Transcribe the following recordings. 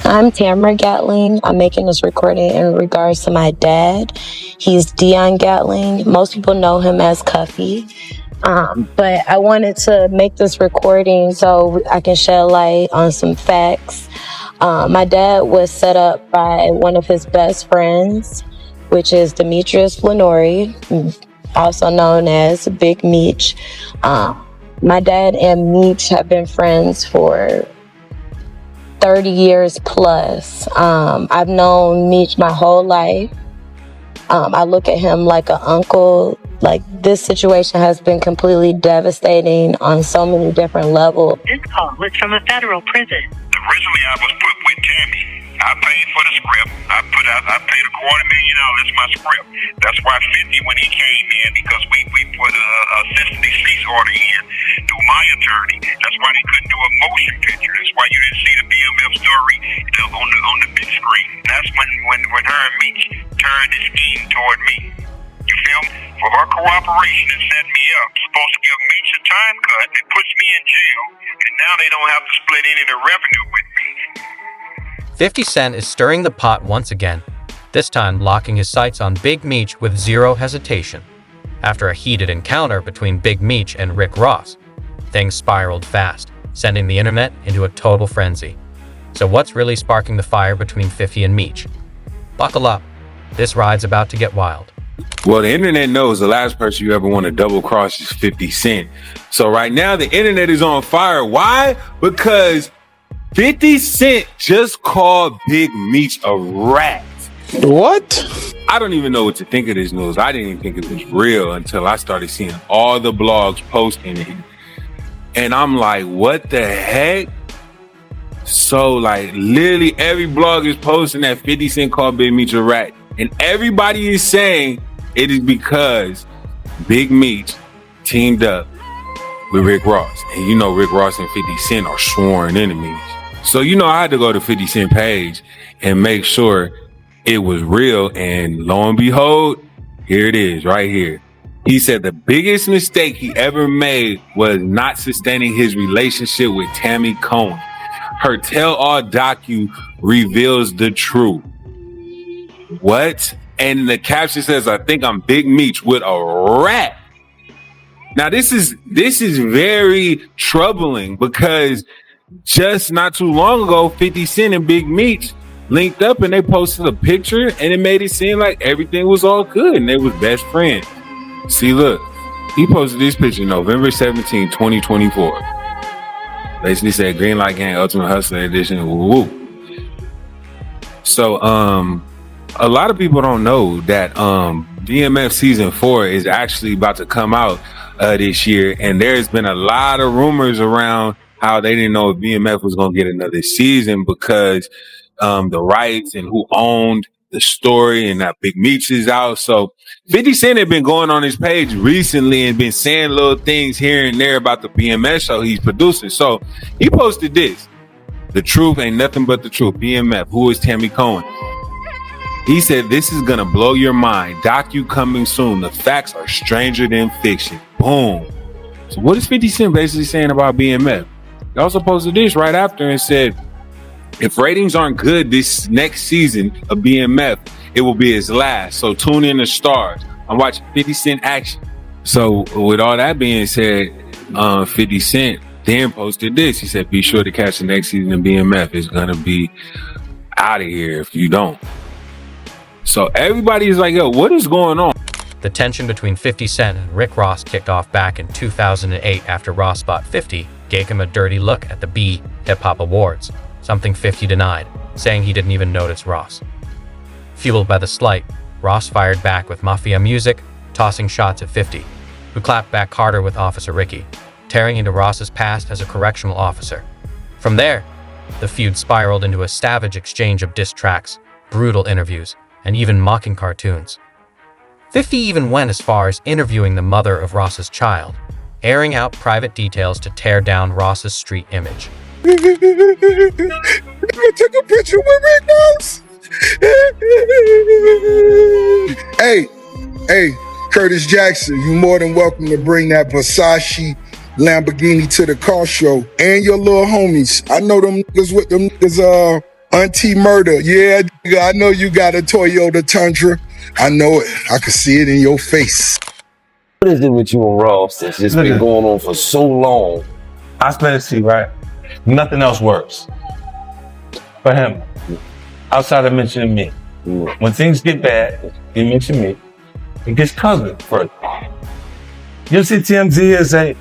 I'm Tamara Gatling. I'm making this recording in regards to my dad. He's Dion Gatling. Most people know him as Cuffy. But I wanted to make this recording so I can shed light on some facts. My dad was set up by one of his best friends, which is Demetrius Lenore, also known as Big Meech. My dad and Meech have been friends for 30 years plus. I've known Meech my whole life. I look at him like an uncle. Like, this situation has been completely devastating on so many different levels. This call was from a federal prison. Originally, I was put with Tammy. I paid for the script. I paid $250,000. That's my script. That's why 50 when he came in, because we put a custody cease order in through my attorney. That's why they couldn't do a motion picture. That's why you didn't see the BMF story on the big screen. That's when her and me turned the scheme toward me. You feel me? For her cooperation and set me up, supposed to give me a time cut, it puts me in jail, and now they don't have to split any of the revenue with me. 50 Cent is stirring the pot once again, this time locking his sights on Big Meech with zero hesitation. After a heated encounter between Big Meech and Rick Ross, things spiraled fast, sending the internet into a total frenzy. So what's really sparking the fire between 50 and Meech? Buckle up, this ride's about to get wild. Well, the internet knows the last person you ever want to double cross is 50 Cent. So right now the internet is on fire. Why? Because 50 Cent just called Big Meech a rat. What? I don't even know what to think of this news. I didn't even think it was real until I started seeing all the blogs posting it. And I'm like, what the heck? So like literally every blog is posting that 50 Cent called Big Meech a rat. And everybody is saying it is because Big Meech teamed up with Rick Ross. And you know Rick Ross and 50 Cent are sworn enemies. So you know I had to go to 50 Cent page and make sure it was real. And lo and behold, here it is right here. He said the biggest mistake he ever made was not sustaining his relationship with Tammy Cohen. Her tell-all docu reveals the truth. What? And the caption says, I think I'm Big Meech with a rat. Now this is very troubling because just not too long ago, 50 Cent and Big Meech linked up and they posted a picture and it made it seem like everything was all good and they was best friends. See, look, he posted this picture November 17, 2024. Basically said Green Light Gang Ultimate Hustler Edition. Woo. So, a lot of people don't know that BMF season 4 is actually about to come out this year, and there's been a lot of rumors around how they didn't know if BMF was going to get another season because the rights and who owned the story, and that Big Meech is out. So 50 Cent had been going on his page recently and been saying little things here and there about the BMF show he's producing. So he posted this: the truth ain't nothing but the truth. BMF, who is Tammy Cohen? He said, this is gonna blow your mind. Docu coming soon. The facts are stranger than fiction. Boom. So what is 50 Cent basically saying about BMF? He also posted this right after and said, if ratings aren't good this next season of BMF, it will be his last. So tune in to Stars. I'm watching 50 Cent action. So with all that being said, 50 Cent then posted this. He said, be sure to catch the next season of BMF. It's gonna be out of here if you don't. So everybody's like, yo, what is going on? The tension between 50 Cent and Rick Ross kicked off back in 2008 after Ross spot 50 gave him a dirty look at the B Hip Hop Awards, something 50 denied, saying he didn't even notice Ross. Fueled by the slight, Ross fired back with Mafia music, tossing shots at 50, who clapped back harder with Officer Ricky, tearing into Ross's past as a correctional officer. From there, the feud spiraled into a savage exchange of diss tracks, brutal interviews, and even mocking cartoons. 50 even went as far as interviewing the mother of Ross's child, airing out private details to tear down Ross's street image. I took a picture with Rick Ross. Hey, Curtis Jackson, you more than welcome to bring that Versace Lamborghini to the car show and your little homies. I know them niggas with them niggas Auntie Murder, yeah, I know you got a Toyota Tundra. I know it. I can see it in your face. What is it with you and Ross that's just been going on for so long? I spent it, right? Nothing else works for him outside of mentioning me. When things get bad, he mentions me. It gets covered further. You'll see TMZ is a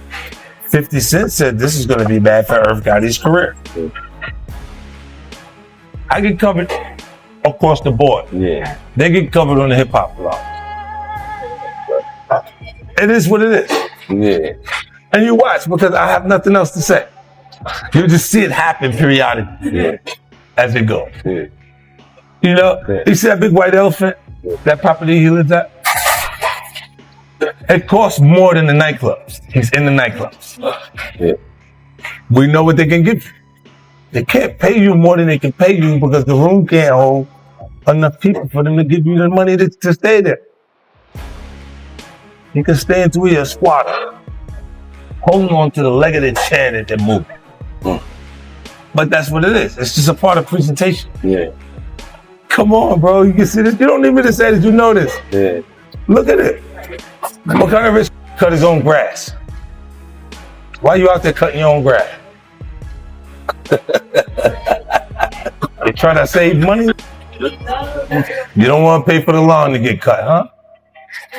50 Cent said this is going to be bad for Irv Gotti's career. I get covered across the board. Yeah. They get covered on the hip hop blog. It is what it is. Yeah. And you watch because I have nothing else to say. You just see it happen periodically as it goes. Yeah. You know, you see that big white elephant, that property he lives at? It costs more than the nightclubs. He's in the nightclubs. Yeah. We know what they can give you. They can't pay you more than they can pay you because the room can't hold enough people for them to give you the money to stay there. You can stay until you're a squatter, holding on to the leg of the chair that they're moving. But that's what it is. It's just a part of presentation. Yeah. Come on, bro. You can see this. You don't need me to say that. You know this. Yeah. Look at it. What kind of rich cut his own grass? Why you out there cutting your own grass? You trying to save money? You don't want to pay for the lawn to get cut, huh?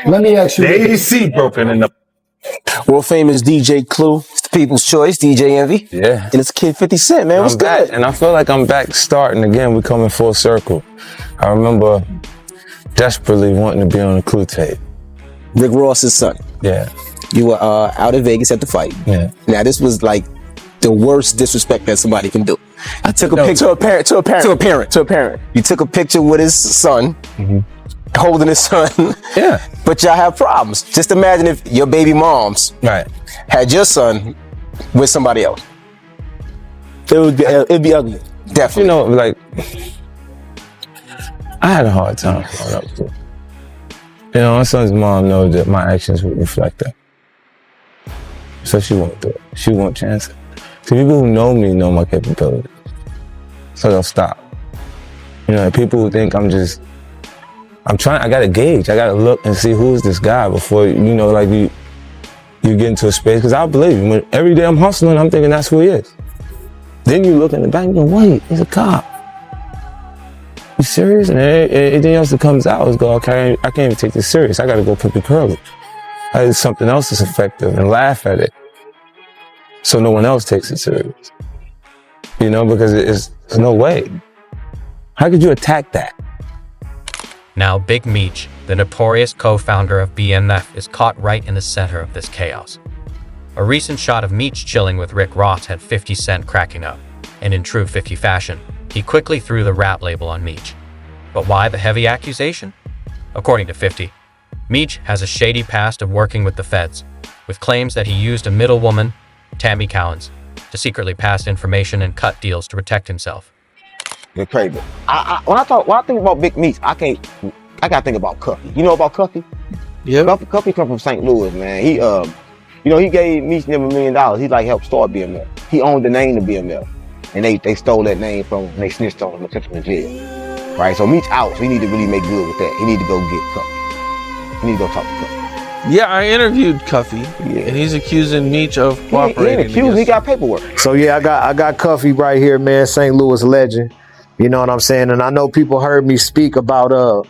Let me ask you. The AC broken in the... World famous DJ Clue. It's the people's choice, DJ Envy. Yeah. And it's Kid 50 Cent, man. What's I'm back, good? and I feel like I'm back starting again. We're coming full circle. I remember desperately wanting to be on the Clue tape. Rick Ross's son. Yeah. You were out in Vegas at the fight. Yeah. Now, this was like the worst disrespect that somebody can do. I took a picture to a parent. You took a picture with his son, holding his son. Yeah. But y'all have problems. Just imagine if your baby moms had your son with somebody else. It'd be ugly. Definitely. You know, like, I had a hard time growing up too. You know, my son's mom knows that my actions would reflect that. So she won't do it. She won't chance it. So people who know me know my capabilities. So they'll stop. You know, people who think I gotta gauge. I gotta look and see who is this guy before, you know, like you get into a space. Because I believe you. When every day I'm hustling, I'm thinking that's who he is. Then you look in the back and go, wait, he's a cop. You serious? And anything else that comes out is go, okay, I can't even take this serious. I gotta go pick the curly. I do something else that's effective and laugh at it. So no one else takes it serious. You know, because there's no way. How could you attack that? Now Big Meech, the notorious co-founder of BMF, is caught right in the center of this chaos. A recent shot of Meech chilling with Rick Ross had 50 Cent cracking up, and in true 50 fashion, he quickly threw the rap label on Meech. But why the heavy accusation? According to 50, Meech has a shady past of working with the feds, with claims that he used a middle woman, Tammy Cowens, to secretly pass information and cut deals to protect himself. You're crazy. When I think about Big Meech, I gotta think about Cuffy. You know about Cuffy? Yeah. Cuffy come from St. Louis, man. He he gave Meech them $1 million. He like helped start BMF. He owned the name of BMF. And they stole that name from him and they snitched on him and took him in jail. Right? So Meech out, so he need to really make good with that. He need to go get Cuffy. He need to go talk to Cuffy. Yeah, I interviewed Cuffy, and he's accusing Meech of cooperating. He got paperwork. So yeah, I got Cuffy right here, man, St. Louis legend. You know what I'm saying? And I know people heard me speak about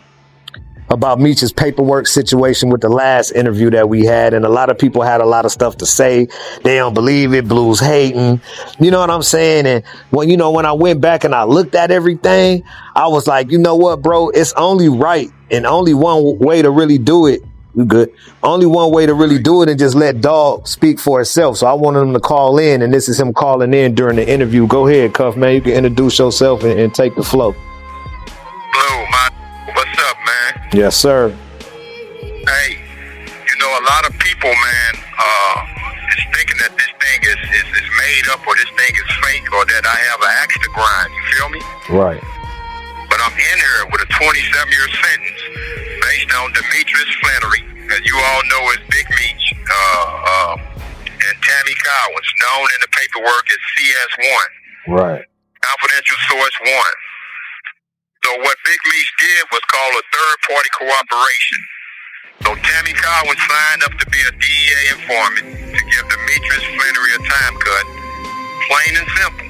Meech's paperwork situation with the last interview that we had, and a lot of people had a lot of stuff to say. They don't believe it, Blues hating. You know what I'm saying? And when I went back and I looked at everything, I was like, you know what, bro? It's only right, and only one way to really do it. We good. Only one way to really do it and just let Dog speak for itself. So I wanted him to call in, and this is him calling in during the interview. Go ahead, Cuff, man. You can introduce yourself and take the flow. Blue, what's up, man? Yes, sir. Hey, a lot of people, man, is thinking that this thing is made up or this thing is fake or that I have an axe to grind. You feel me? Right. But I'm in here with a 27-year sentence based on Demetrius Flannery, as you all know as Big Meech, and Tammy Cowens, known in the paperwork as CS1. Right. Confidential source 1. what Big Meech did was called a third-party cooperation. So Tammy Collins signed up to be a DEA informant to give Demetrius Flannery a time cut. Plain and simple.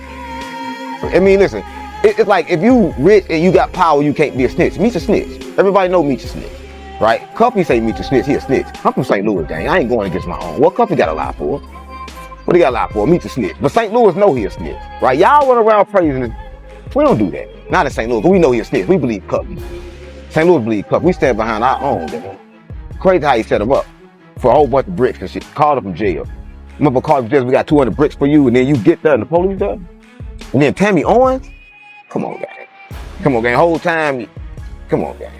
I mean, listen, it's like if you rich and you got power, you can't be a snitch. Meech a snitch. Everybody know Meech a snitch, right? Cuffy say Meech a snitch, he a snitch. I'm from St. Louis, gang. I ain't going against my own. What Cuffy got a lie for? What he got a lie for? Meech a snitch. But St. Louis know he a snitch, right? Y'all run around praising him. We don't do that. Not in St. Louis, but we know he a snitch. We believe Cuffy. St. Louis believe Cuffy. We stand behind our own, man. Crazy how he set him up for a whole bunch of bricks and shit. Called him from jail. Remember, called him from jail, we got 200 bricks for you, and then you get there and the police there? And then Tammy Owens? Come on, gang. Come on, gang. Whole time, come on, gang.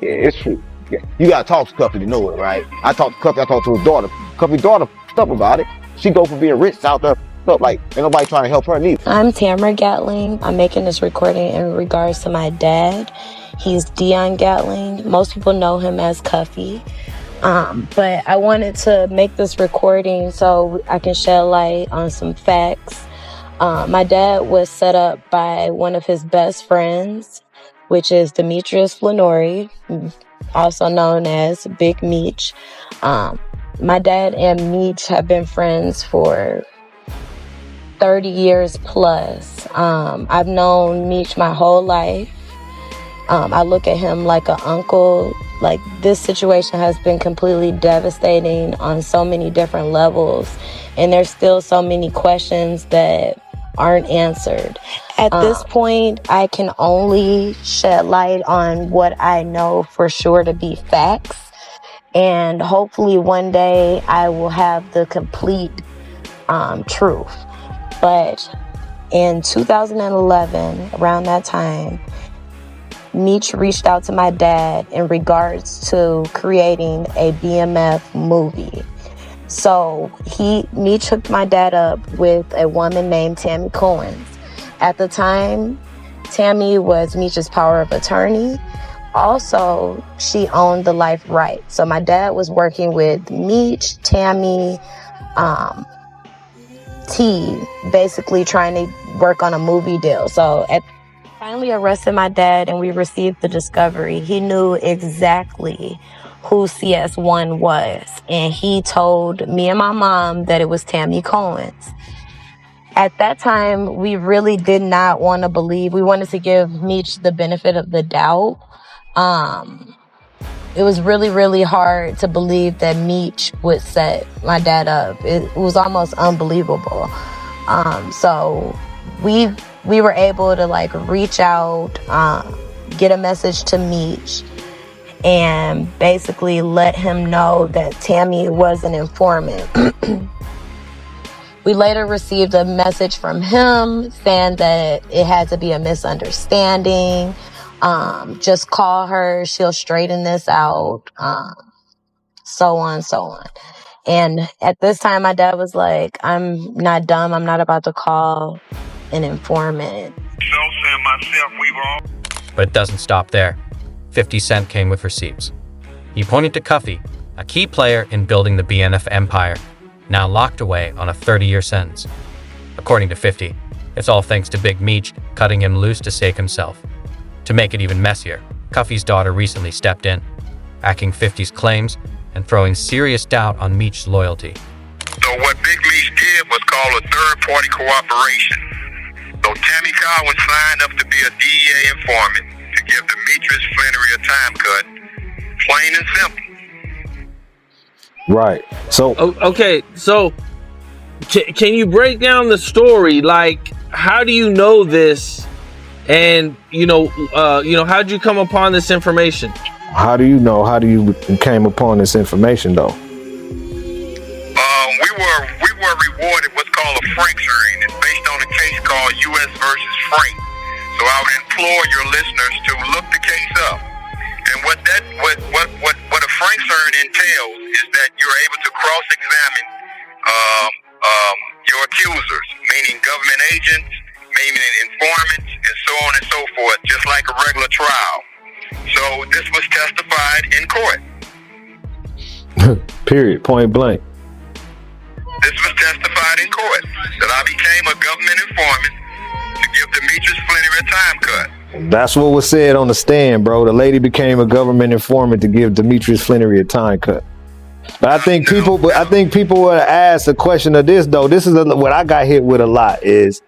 Yeah, it's true. Yeah. You gotta talk to Cuffy to know it, right? I talked to Cuffy, I talked to his daughter. Cuffy's daughter stuff about it. She go from being rich out there, stuff like, ain't nobody trying to help her neither. I'm Tamara Gatling. I'm making this recording in regards to my dad. He's Dion Gatling. Most people know him as Cuffy. But I wanted to make this recording so I can shed light on some facts. My dad was set up by one of his best friends, which is Demetrius Flannery, also known as Big Meech. My dad and Meech have been friends for 30 years plus. I've known Meech my whole life. I look at him like an uncle. Like, this situation has been completely devastating on so many different levels, and there's still so many questions that aren't answered. At this point, I can only shed light on what I know for sure to be facts, and hopefully one day I will have the complete truth. But in 2011, around that time, Meech reached out to my dad in regards to creating a BMF movie. So Meech hooked my dad up with a woman named Tammy Collins. At the time, Tammy was Meech's power of attorney. Also, she owned the life rights. So my dad was working with Meech, Tammy, T, basically trying to work on a movie deal. So finally arrested my dad and we received the discovery. He knew exactly who CS1 was, and he told me and my mom that it was Tammy Collins. At that time, we really did not want to believe. We wanted to give Meech the benefit of the doubt. It was really, really hard to believe that Meech would set my dad up. It was almost unbelievable. So we were able to reach out, get a message to Meech, and basically let him know that Tammy was an informant. We later received a message from him saying that it had to be a misunderstanding. Just call her, she'll straighten this out, so on, so on. And at this time, my dad was like, I'm not dumb. I'm not about to call an informant. But it doesn't stop there. 50 Cent came with receipts. He pointed to Cuffy, a key player in building the BNF empire, now locked away on a 30-year sentence. According to 50, it's all thanks to Big Meech cutting him loose to save himself. To make it even messier, Cuffy's daughter recently stepped in, backing 50's claims and throwing serious doubt on Meech's loyalty. So what Big Meech did was called a third-party cooperation. So Tammy Collins signed up to be a DEA informant to give Demetrius Flannery a time cut. Plain and simple. Right. So okay. So can you break down the story? Like, how do you know this? And how'd you come upon this information? how do you know? How do you came upon this information though? We were rewarded what's called a Franks hearing. It's based on a case called U.S. versus Frank. So I would implore your listeners to look the case up. And what a Franks hearing entails is that you're able to cross-examine your accusers, meaning government agents, meaning informants, and so on and so forth, just like a regular trial. So this was testified in court. Period. Point blank. This was testified in court that I became a government informant to give Demetrius Flannery a time cut. That's what was said on the stand, bro. The lady became a government informant to give Demetrius Flannery a time cut. But I think people would ask a question of this though. This is what I got hit with a lot is,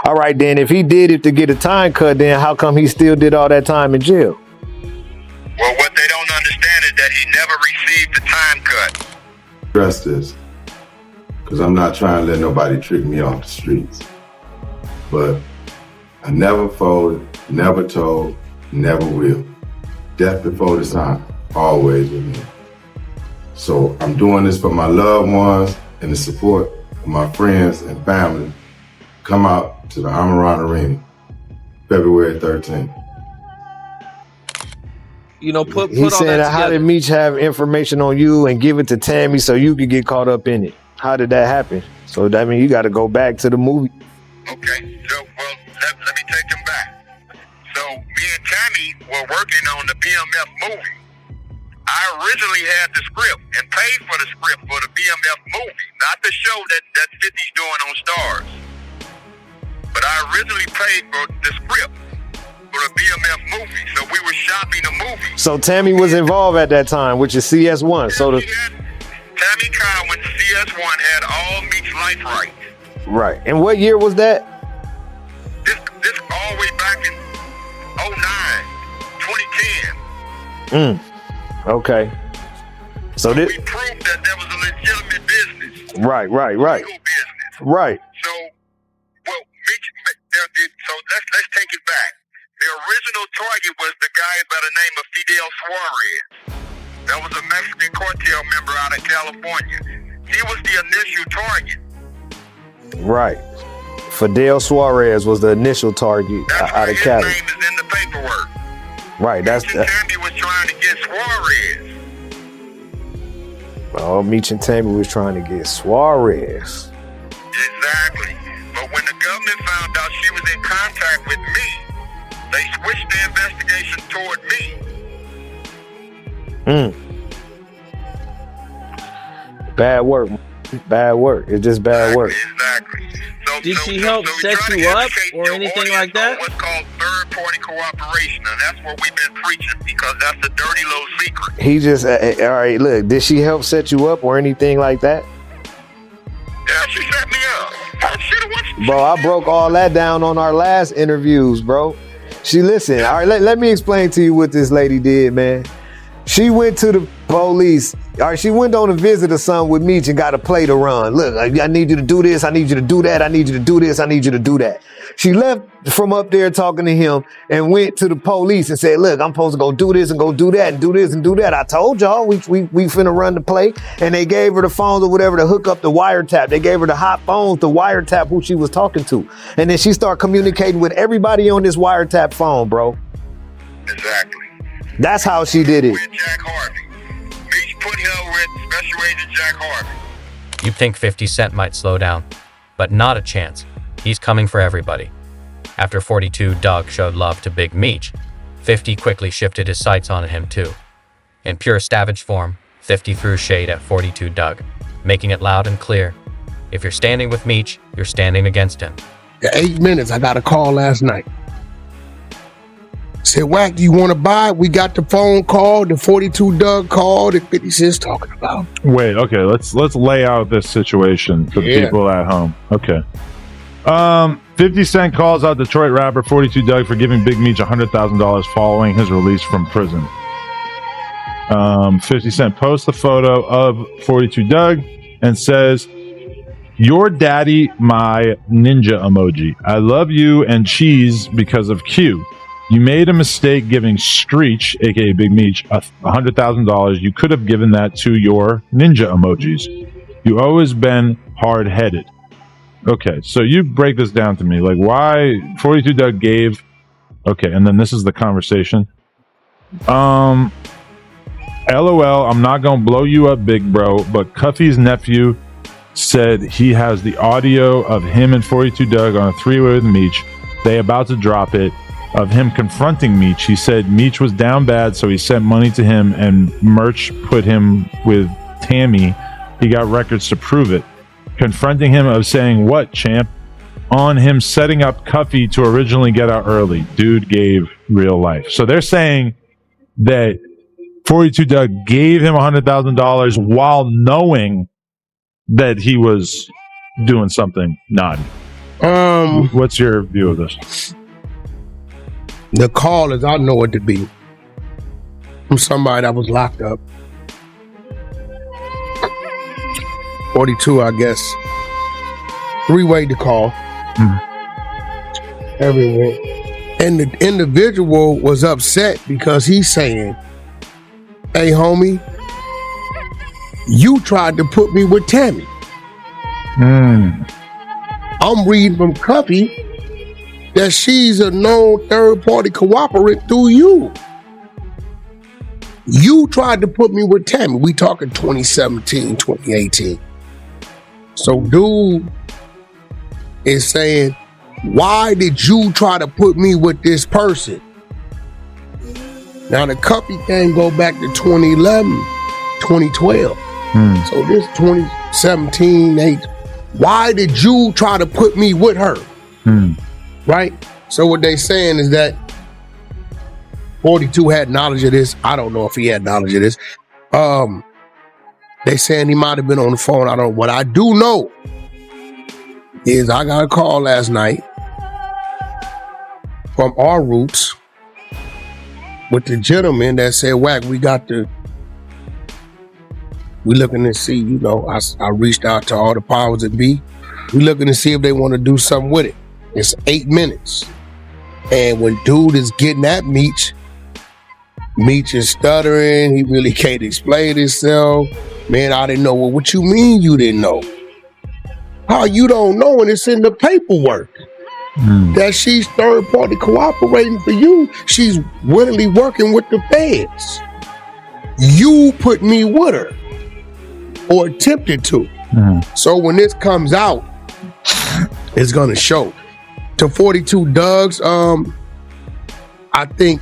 all right, then if he did it to get a time cut, then how come he still did all that time in jail? Well, what they don't understand is that he never received the time cut. Stress this, because I'm not trying to let nobody trick me off the streets. But I never folded, never told, never will. Death before the time, always with me. So I'm doing this for my loved ones and the support of my friends and family. Come out to the Amaran Arena, February 13th. You know, put He all said, that how together. did Meech have information on you and give it to Tammy so you could get caught up in it? How did that happen? So that means you got to go back to the movie. Okay, so, well, let me take them back. So, me and Tammy were working on the BMF movie. I originally had the script and paid for the script for the BMF movie, not the show that 50's doing on Stars. But I originally paid for the script for the BMF movie, so we were shopping the movie. So Tammy was involved at that time, which is CS1. Tammy Cowan, CS1, had all Meech's life rights. Right. And what year was that? This all the way back in 2010. Okay. So this. We proved that there was a legitimate business. Right. Legal business. Right. So, well, so let's take it back. The original target was the guy by the name of Fidel Suarez. That was a Mexican cartel member out of California. He was the initial target. Right. Fidel Suarez was the initial target out of Cali. His name is in the paperwork. Right. Tammy was trying to get Suarez. Oh, Meech and Tammy was trying to get Suarez. Exactly. But when the government found out she was in contact with me, they switched the investigation toward me. Bad work. Bad work. It's just bad work. Exactly. Did she help set you up or anything like that? What's called third-party cooperation, and that's what we've been preaching because that's a dirty little secret. He just, all right, look, did she help set you up or anything like that? Yeah, she set me up. Bro, I broke all that down on our last interviews, bro. Listen, all right, let me explain to you what this lady did, man. She went to the police. All right, she went on a visit or something with Meech and got a play to run. Look, I need you to do this. I need you to do that. I need you to do this. I need you to do that. She left from up there talking to him and went to the police and said, look, I'm supposed to go do this and go do that and do this and do that. I told y'all we finna run the play. And they gave her the phones or whatever to hook up the wiretap. They gave her the hot phones to wiretap who she was talking to. And then she started communicating with everybody on this wiretap phone, bro. Exactly. That's how she did it. With Jack Harvey. Meech put her with Special Agent Jack Harvey. You'd think 50 Cent might slow down, but not a chance. He's coming for everybody. After 42 Doug showed love to Big Meech, 50 quickly shifted his sights on him too. In pure savage form, 50 threw shade at 42 Doug, making it loud and clear. If you're standing with Meech, you're standing against him. 8 minutes, I got a call last night. Said, Wack, do you want to buy? We got the phone call, the 42 Doug called, that 50 Cent's talking about. Wait, okay, let's lay out this situation for the people at home. Okay. 50 Cent calls out Detroit rapper 42 Doug for giving Big Meech $100,000 following his release from prison. 50 Cent posts a photo of 42 Doug and says, "Your daddy, my ninja emoji. I love you and cheese because of Q. You made a mistake giving Screech, aka Big Meech, $100,000. You could have given that to your ninja emojis. You always been hard-headed." Okay, so you break this down to me. Like, why 42 Doug gave... Okay, and then this is the conversation. LOL, I'm not gonna blow you up, big bro, but Cuffy's nephew said he has the audio of him and 42 Doug on a three-way with Meech. They about to drop it. Of him confronting Meech. He said Meech was down bad, so he sent money to him, and Merch put him with Tammy. He got records to prove it. Confronting him of saying, "What, champ? on him setting up Cuffy to originally get out early. Dude gave real life. So they're saying that 42 Doug gave him $100,000 while knowing that he was doing something naughty. What's your view of this? The call is, I know it to be, from somebody that was locked up. 42, I guess. 3-way to call. Everywhere. And the individual was upset because he's saying, hey, homie, you tried to put me with Tammy. I'm reading from Cuffy that she's a known third-party cooperator through you. You tried to put me with Tammy. We talking 2017, 2018. So dude is saying, why did you try to put me with this person? Now the Cuffy thing go back to 2011, 2012. So this 2017, 8. Why did you try to put me with her? Right? So what they saying is that 42 had knowledge of this. I don't know if he had knowledge of this. They saying he might have been on the phone. I don't know. What I do know is I got a call last night from our roots with the gentleman that said, Wack, we looking to see, you know, I reached out to all the powers that be. We looking to see if they want to do something with it. It's 8 minutes. And when dude is getting at Meech is stuttering. He really can't explain himself. Man, I didn't know. Well, what you mean you didn't know? How you don't know? And it's in the paperwork that she's third party cooperating for you. She's willingly working with the feds. You put me with her or attempted to. So when this comes out, it's gonna show. To 42 Dougs, I think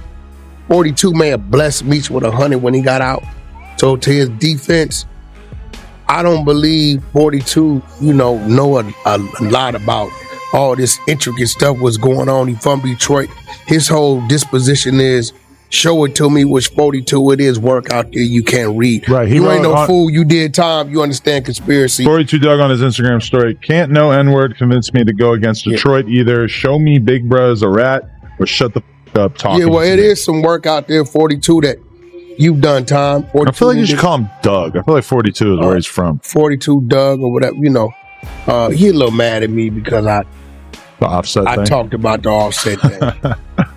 42 may have blessed Meech with 100 when he got out. So to his defense, I don't believe 42, you know a lot about all this intricate stuff was going on. He from Detroit. His whole disposition is, show it to me, which 42 it is, work out there you can't read. Right. You ain't no fool. You did time. You understand conspiracy. 42 Doug on his Instagram story. Can't no N-word convince me to go against Detroit either. Show me Big Bruh's a rat or shut the f*** up talking. Yeah, well, it is some work out there, 42, that you've done time. I feel like you should call him Doug. I feel like 42 is where he's from. 42 Doug or whatever, you know. He a little mad at me because I talked about the Offset thing.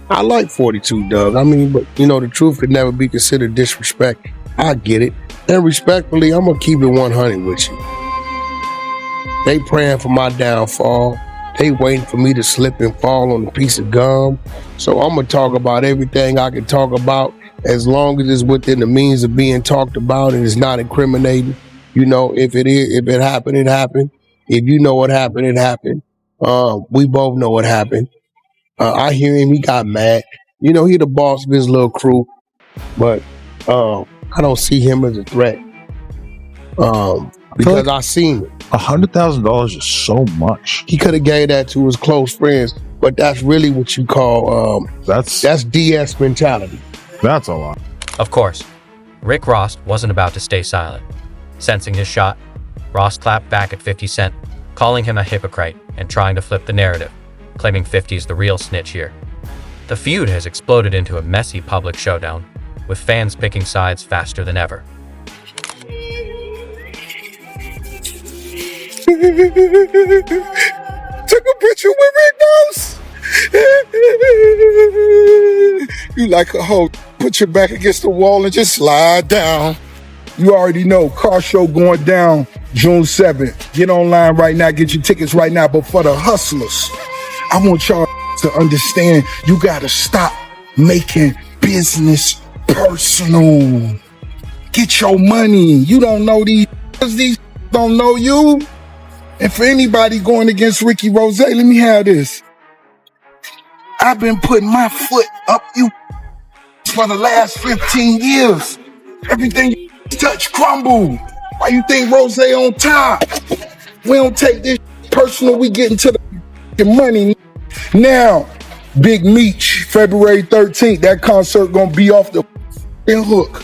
I like 42 Doug. I mean, but you know, the truth could never be considered disrespect. I get it. And respectfully, I'm gonna keep it 100 with you. They praying for my downfall. They waiting for me to slip and fall on a piece of gum. So I'm gonna talk about everything I can talk about, as long as it's within the means of being talked about and it's not incriminating. You know, if it happened, it happened. If you know what happened, it happened. We both know what happened. I hear him, he got mad. You know, he the boss of his little crew, but I don't see him as a threat. Because I seen it. $100,000 is so much. He could have gave that to his close friends, but that's really what you call that's DS mentality. That's a lot. Of course, Rick Ross wasn't about to stay silent. Sensing his shot, Ross clapped back at 50 Cent, calling him a hypocrite and trying to flip the narrative, claiming 50's the real snitch here. The feud has exploded into a messy public showdown, with fans picking sides faster than ever. Took a picture with Rick Ross. You like a hoe. Put your back against the wall and just slide down. You already know, car show going down June 7th. Get online right now, get your tickets right now. But for the hustlers, I want y'all to understand, you gotta stop making business personal. Get your money. You don't know these don't know you. And for anybody going against Ricky Rose, let me have this. I've been putting my foot up you for the last 15 years. Everything you touch crumble. Why you think Rose on top? We don't take this personal. We get into the money. Now, Big Meech, February 13th, that concert gonna be off the hook.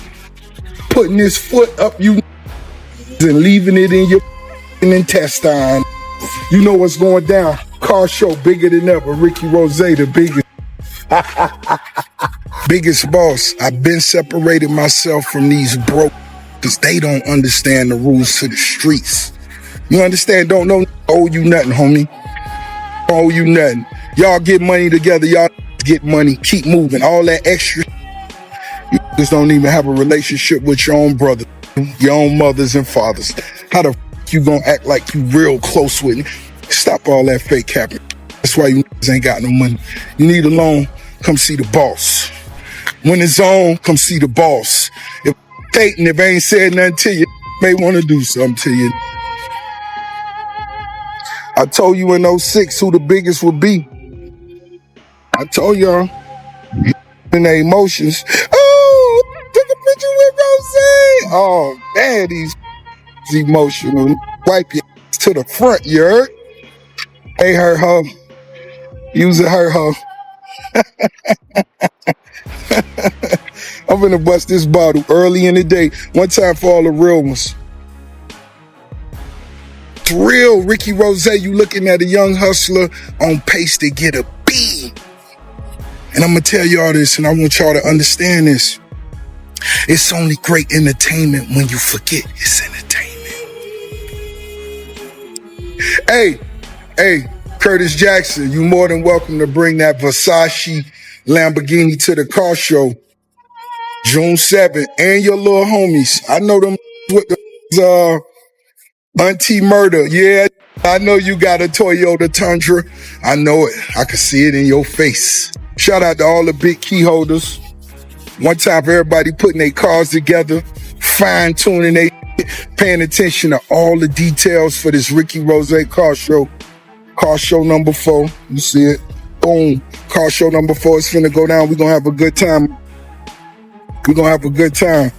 Putting his foot up you and leaving it in your intestine. You know what's going down. Car show bigger than ever. Ricky Rose, the biggest. Biggest boss. I've been separated myself from these broke because they don't understand the rules to the streets. You understand? Don't know owe you nothing, homie. Owe you nothing. Y'all get money together. Y'all get money. Keep moving. All that extra. You just don't even have a relationship with your own brother, your own mothers and fathers. How the you gonna act like you real close with me? Stop all that fake capping. That's why you ain't got no money. You need a loan, come see the boss. When it's on, come see the boss. If Tating, if I ain't said nothing to you, may want to do something to you. I told you in 06 who the biggest would be. I told y'all. In their emotions. Oh, took a picture with Rose. Oh, man, these emotional. Wipe your to the front, you heard? Hey, her. Use it, her. I'm gonna bust this bottle early in the day. One time for all the real ones. It's real, Ricky Rose. You looking at a young hustler on pace to get a B. And I'm gonna tell y'all this, and I want y'all to understand this. It's only great entertainment when you forget it's entertainment. Hey, Curtis Jackson, you more than welcome to bring that Versace Lamborghini to the car show June 7th, and your little homies. I know them with the Auntie Murder. Yeah, I know you got a Toyota Tundra. I know it. I can see it in your face. Shout out to all the big key holders. One time for everybody putting their cars together, fine-tuning they paying attention to all the details for this Ricky Rose car show. Car show number 4. You see it? Boom. Car show number 4 is finna go down. We're gonna have a good time. We're gonna have a good time.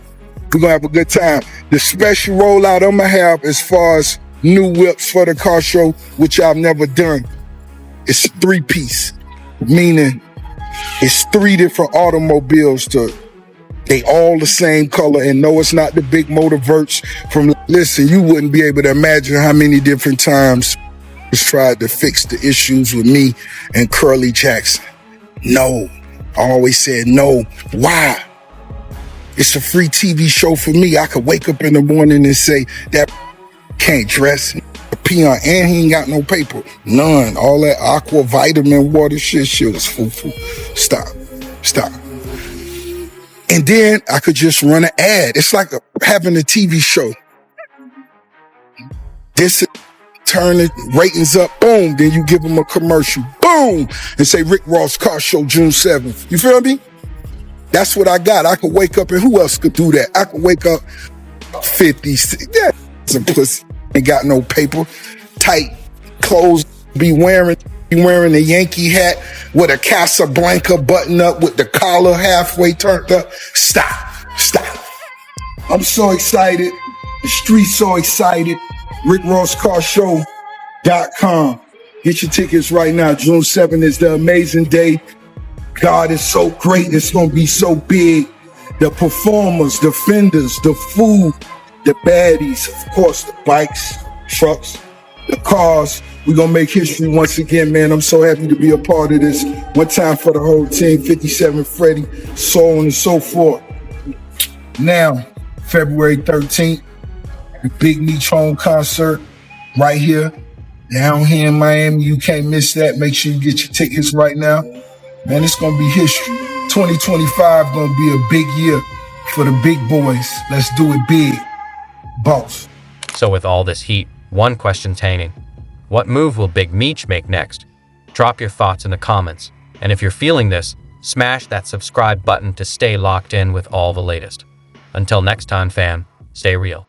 We're gonna have a good time. The special rollout I'm gonna have as far as new whips for the car show, which I've never done, it's 3-piece, meaning it's 3 different automobiles they all the same color, and no, it's not the big motor verts from, listen, you wouldn't be able to imagine how many different times tried to fix the issues with me and Curly Jackson. No, I always said no. Why? It's a free TV show for me. I could wake up in the morning and say, that can't dress, peon, and he ain't got no paper. None. All that aqua vitamin water shit was foo-foo. Stop. And then I could just run an ad. It's like having a TV show. This turn the ratings up, boom, then you give them a commercial, boom, and say Rick Ross car show June 7th. You feel me? That's what I got. I could wake up, and who else could do that? I could wake up 50, yeah, some pussy, ain't got no paper, tight clothes, be wearing a Yankee hat with a Casablanca button up with the collar halfway turned up. Stop. I'm so excited. The street's so excited. RickRossCarShow.com. Get your tickets right now. June 7th is the amazing day. God is so great. It's going to be so big. The performers, the vendors, the food, the baddies, of course, the bikes, trucks, the cars. We're going to make history once again, man. I'm so happy to be a part of this. One time for the whole team, 57 Freddie, so on and so forth. Now, February 13th, the Big Meech home concert right here, down here in Miami. You can't miss that. Make sure you get your tickets right now. Man, it's going to be history. 2025 going to be a big year for the big boys. Let's do it big. Boss. So with all this heat, one question's hanging. What move will Big Meech make next? Drop your thoughts in the comments. And if you're feeling this, smash that subscribe button to stay locked in with all the latest. Until next time, fam, stay real.